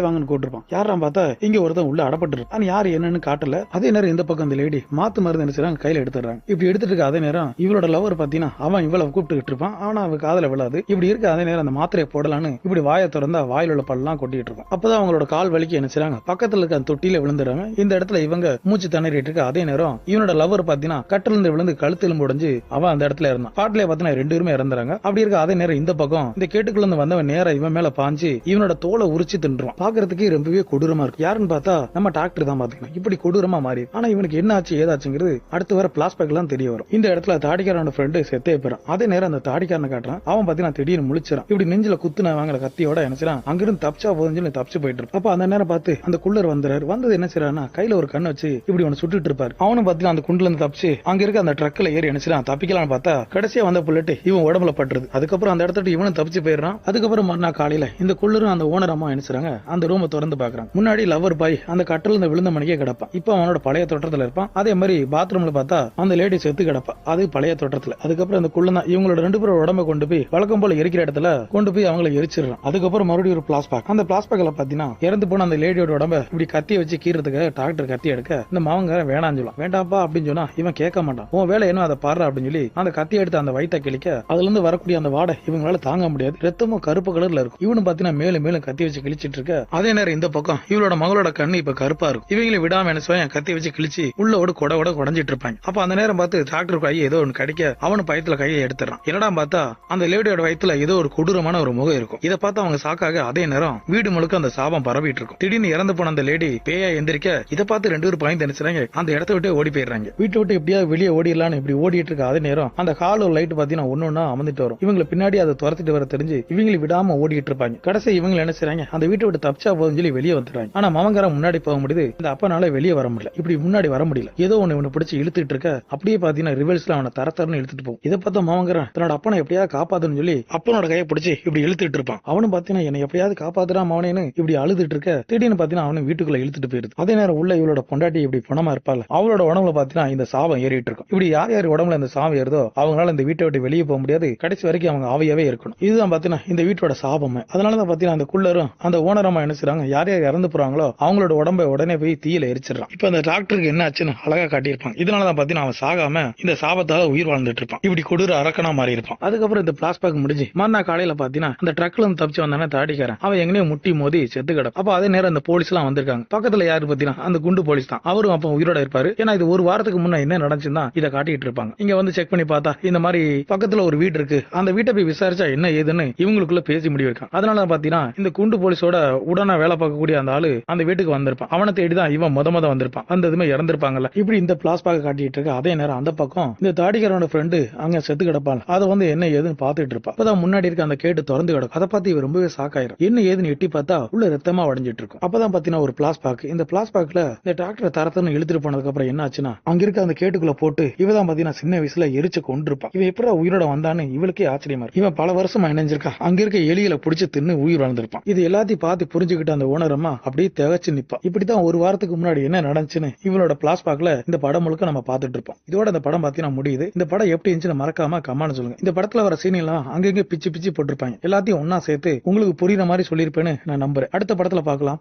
வாங்கன்னு கூட்டிருப்பான். யாராம் பார்த்தா இங்க ஒருத்தன் உள்ள அடப்பட்டு இருக்கு. யாரு என்னன்னு காட்டல. அதே நேரம் இந்த பக்கம் அந்த லேடி மாத்து மருந்து என்ன செய்றாங்க கையில எடுத்துறாங்க. இப்படி எடுத்துட்டு இருக்க அதே நேரம் இவளோட லவர் பாத்தீங்கன்னா அவன் இவ்வளவு கூப்பிட்டுக்கிட்டு இருப்பான். ஆனா அவ காதல விழாது. இப்படி இருக்க அதே நேரம் அந்த மாத்திரையை போடலான்னு இப்படி வாயை திறந்தா வாயில உள்ள பல்லாம் கொட்டிட்டு இருக்கும். அப்பதான் அவங்களோட கால் வலிக்கு என்ன செய்றாங்க, பக்கத்துல இருக்க அந்த தொட்டியில விழுந்துறாங்க. இந்த இடத்துல இவங்க மூச்சு திணறிட்டு இருக்க அதே நேரம் இவனோட லவர் பாத்தீங்கன்னா கட்டில இருந்து விழுந்து கழுத்து எலும்பு உடைஞ்சு அவன் அந்த இடத்துல இருந்தான். பாட்டிலே பாத்தீங்கன்னா 2 பேருமே இறந்துறாங்க. அப்படி இருக்க அதே நேரம் இந்த பக்கம் இந்த கேட்டுக்குள்ள இருந்து வந்தவன் நேரா இவன் மேல பாஞ்சு இவனோட தோலை உரிச்சு தின்றுவான். பாக்குறதுக்கு ரொம்பவே கொடூரமா இருக்கு. யாருன்னு பார்த்தா நம்ம டாக்டர் தான் பாத்துக்கணும். இப்படி கொடூரமா மாறி ஆனா இவனுக்கு என்ன ஆச்சு ஏதாச்சுங்கிறது அடுத்து வர பிளாஸ்பேக் எல்லாம் தெரிய வரும். இந்த இடத்துல தாடிக்காரனோட ஃப்ரெண்டு செத்தே போறான். அதே நேரம் அந்த தாடிக்காரனை காட்டுறான். அவன் பாத்தீங்கன்னா திடீர்னு முழிச்சிரான். இப்படி நெஞ்சில குத்துன வாங்கல கத்தியோட என்ன செய்றான், அங்கிருந்து தப்பிச்சா போதுன்னு தப்பிச்சு போயிட்டு இருப்பான். அப்ப அந்த நேரம் பார்த்து அந்த குள்ளர் வந்துறாரு. வந்தது என்ன செய்யறான்னா கையில ஒரு கண்ணை வச்சு இப்படி ஒன்னு சுட்டுட்டு இருப்பாரு. அவனும் பாத்தீங்கன்னா அந்த குண்டுல இருந்து தப்பிச்சு அங்க இருக்க அந்த ட்ரக்ல ஏறி என்ன செய்றான், தப்பிக்கலாம்னு பார்த்தா கடைசியா வந்த புல்லட் இவன் உடம்புல பட்டுருது. அதுக்கப்புறம் அந்த இடத்துல இவனும் தப்பிச்சு போயிடுறான். அதுக்கப்புறம் மறுநாள் காலையில இந்த குள்ளரும் அந்த ஓனர் அம்மா என்ன செய்றாங்க, அந்த ரூமை திறந்து பாக்குறாங்க. முன்னாடி லவர் பாய் அந்த கட்டில இருந்து விழுந்த மணிக்கே கிடப்பான். இப்ப அவனோட பழைய தோற்றத்துல இருப்பான். அதே மாதிரி பாத்ரூம்ல பார்த்தா அந்த லேடி செத்து கிடப்பா. அது பழைய தோற்றத்துல. அதுக்கப்புறம் அந்த குள்ளன் இவங்களோட 2 பேரோட உடம்ப கொண்டு போய் வழக்கம் போல எரிக்கிற இடத்துல கொண்டு போய் அவங்களை எரிச்சிடறான். அதுக்கப்புறம் மறுபடியும் ஒரு பிளாஸ்பேக். அந்த பிளாஸ்பேக்ல பாத்தீங்கன்னா இறந்து போன அந்த லேடியோட உடம்ப இப்படி கத்திய வச்சு கீறதுக்கு டாக்டர் கத்தி எடுக்க இந்த மாவங்க வேணான்னு சொல்லலாம். வேண்டாப்பா அப்படின்னு சொன்னா இவன் கேட்க மாட்டான். உன் வேலை என்ன அதை பாரு அப்படின்னு சொல்லி அந்த கத்தி எடுத்து அந்த வயித்தை கிழிக்க அதுல இருந்து வரக்கூடிய அந்த வாடை இவங்களால தாங்க முடியாது. ரத்தமும் கருப்பு கலர்ல இருக்கும். இவனு பாத்தீங்கன்னா மேலும் மேலும் கத்தி வச்சு கிழிச்சிட்டு இருக்க அதே நேரம் இந்த பக்கம் இவளோட மகளோட கண்ணு இப்ப கருப்பா இருக்கும். இவங்களை விடாம என்ன செய்வாங்க, கத்தி வச்சு கிழிச்சு உள்ளோட கொட குடஞ்சிட்டு இருப்பாங்க. அப்ப அந்த நேரம் பார்த்து டாக்டர் கையை ஏதோ ஒன்று கடிக்க அவனு பயத்துல கையை எடுத்துறான். என்னடா பார்த்தா அந்த லேடியோட வயித்துல ஏதோ ஒரு கொடூரமான ஒரு முகம் இருக்கும். இதை பார்த்து அவங்க சாக்காக அதே நேரம் வீடு முழுக்க அந்த சாபம் பரவிட்டு இருக்கும். திடீர்னு இறந்து போன அந்த லேடி பேயா எந்திரிக்க இதை பார்த்து 2 பேரும் பயந்து நினைச்சாங்க. அந்த இடத்த விட்டு ஓடி போயிடுறாங்க. வீட்டை விட்டு எப்படியாவது வெளியே ஓடிடலான்னு இப்படி ஓடிட்டு இருக்க அதே நேரம் அந்த ஹால் ஒரு லைட் பாத்தீங்கன்னா ஒன்னொன்னா அமர்ந்துட்டு வரும். இவங்களை பின்னாடி அதை துரத்திட்டு வர தெரிஞ்சு இவங்களை விடாம ஓடிட்டு இருப்பாங்க. கடைசி இவங்க என்ன செய்றாங்க, அந்த வீட்டை விட்டு தப்பிச்சா போதும் சொல்லி வெளியே வந்துடுறாங்க. ஆனா மவங்காரன் முன்னாடி போக முடியுது. இந்த அப்பனால வெளியே வர முடியல. இப்படி முன்னாடி வர முடியல. ஏதோ ஒண்ணு பிடிச்சி இழுத்துட்டு இருக்க அப்படியே பாத்தீங்கன்னா ரிவர்ஸ்ல அவனை தரத்தரன்னு இழுத்துட்டு போகும். இதை பார்த்தா மவங்காரன் தன்னோட அப்பனை எப்படியாவது காப்பாத்துன்னு சொல்லி அப்பனோட கையை பிடிச்சி இப்படி இழுத்துட்டு இருப்பான். அவனும் பாத்தீங்கன்னா என்னை எப்படியாவது காப்பாத்துறா மவனேன்னு இப்படி அழுதுட்டு இருக்க திடீர்னு பாத்தீங்கன்னா அவனை வீட்டுக்குள்ள இழுத்துட்டு போயிருது. அதே நேரம் உள்ள இவளோட பொண்டாட்டி இப்படி பணமா இருப்பாள். அவளோட உடம்புல பாத்தீங்கன்னா இந்த சாபம் ஏறிட்டு இருக்கும். இப்படி யார் யார் உடம்புல இந்த சாபம் ஏறுதோ அவங்களால இந்த வீட்டை விட்டு வெளியே போக முடியாது. கடைசி வரைக்கும் அவங்க ஆவியாவே இருக்கணும். இதுதான் பாத்தீங்கன்னா இந்த வீட்டோட சாபம். அதனாலதான் பாத்தீங்கன்னா அந்த குள்ளரும் அந்த ஓனரமா என்ன செய்றாங்க, யார் யார் இறந்து போறாங்களோ அவங்களோட உடம்பை உடனே போய் தீயில எரிச்சிடறான். இப்ப அந்த டாக்டருக்கு என்ன ஆச்சுன்னு அழகா காட்டியிருப்பாங்க. இதனாலதான் பாத்தீங்கன்னா அவன் சாகாம இந்த சாபத்தால உயிர் வாழ்ந்துட்டு இருப்பான். இப்படி கொடூர அரக்கனா மாறி இருப்பான். அதுக்கப்புறம் இந்த பிளாஸ்பேக் முடிஞ்சு மறுநாள் காலையில பாத்தீங்கன்னா இந்த ட்ரக்ல இருந்து தப்பிச்சு வந்தானே தாடிக்காரன் அவன் எங்கேயோ முட்டி மோதி செத்து கிடக்கும். அப்ப அதே நேரம் இந்த போலீஸ் எல்லாம் வந்திருக்காங்க. பக்கத்துல யாரு பாத்தீங்கன்னா அந்த குண்டு போலீஸ் தான். அவரும் அப்ப உயிரோட இருப்பாரு. ஏன்னா இது ஒரு வாரத்துக்கு முன்ன என்ன நடந்துச்சுன்னா இதை காட்டிட்டு இருப்பாங்க. இங்க வந்து செக் பண்ணி பார்த்தா இந்த மாதிரி பக்கத்துல ஒரு வீடு இருக்கு. அந்த வீட்டை போய் விசாரிச்சா என்ன ஏதுன்னு இவங்களுக்குள்ள பேசி முடிவிருக்கான். அதனால பாத்தீங்கன்னா இந்த குண்டு போலீஸோட உடனே வேலை பார்க்கக்கூடிய அந்த ஆளு அந்த வீட்டுக்கு வந்திருப்பான். அவனை தேடிதான் இவன் முத வந்திருப்பான். அந்த இதுமே இறந்திருப்பாங்கல்ல. இப்படி இந்த பிளாஸ்பாக காட்டிட்டு இருக்க அதே நேரம் அந்த பக்கம் இந்த தாடிக்காரனோட ஃப்ரெண்டு அங்க செத்து கிடப்பான். அதை வந்து என்ன ஏதுன்னு பாத்துட்டு இருப்பான். அப்பதான் முன்னாடி இருக்க அந்த கேட்டு திறந்து கிடக்கும். அதை பார்த்து இவன் ரொம்பவே சாக்காயிரும். என்ன ஏதுன்னு எட்டி பார்த்தா உள்ள ரத்தமா உடைஞ்சிட்டு இருக்கும். அப்பதான் பாத்தீங்கன்னா ஒரு பிளாஸ்பாக். இந்த பிளாஸ்பாக்ல இந்த டாக்டர் தரத்தன்னு இழுத்துட்டு போனதுக்கு அப்புறம் என்ன ஆச்சுன்னா அங்க இருக்க அந்த கேட்டுக்குள்ள போட்டு இவதான் பாத்தீங்கன்னா சின்ன வயசுல எரிச்சு கொண்டிருப்பான். இவன் எப்படா உயிரோட வந்தான்னு இவளுக்கே ஆச்சரியமா இருக்கு. இவன் பல வருஷமா இணைஞ்சிருக்கான். அங்க இருக்க எலிகளை பிடிச்சு தின்னு உயிர் வாழ்ந்திருப்பான். இது எல்லாத்தையும் பார்த்து புரிஞ்சுக்கிட்ட அந்த ஓனரமா அப்படியே திகச்சு நிப்பான். இப்படித்தான் ஒரு வாரத்துக்கு முன்னாடி என்ன நடந்துச்சுன்னு இவளோட பிளாஸ்பாக்ல இந்த படம் முழுக்க நம்ம பார்த்துட்டு இருப்போம். இதோட இந்த படம் பாத்தீங்கன்னா முடியுது. இந்த படம் எப்படி இருந்துச்சுன்னு மறக்காம கமெண்ட் சொல்லுங்க. இந்த படத்துல வர சீன் எல்லாம் அங்கங்க பிச்சு பிச்சு போட்டிருப்பாங்க. எல்லாத்தையும் ஒன்னா சேர்த்து உங்களுக்கு புரியுற மாதிரி சொல்லியிருப்பேன்னு நான் நம்புறேன். அடுத்த படத்துல பார்க்கலாம்.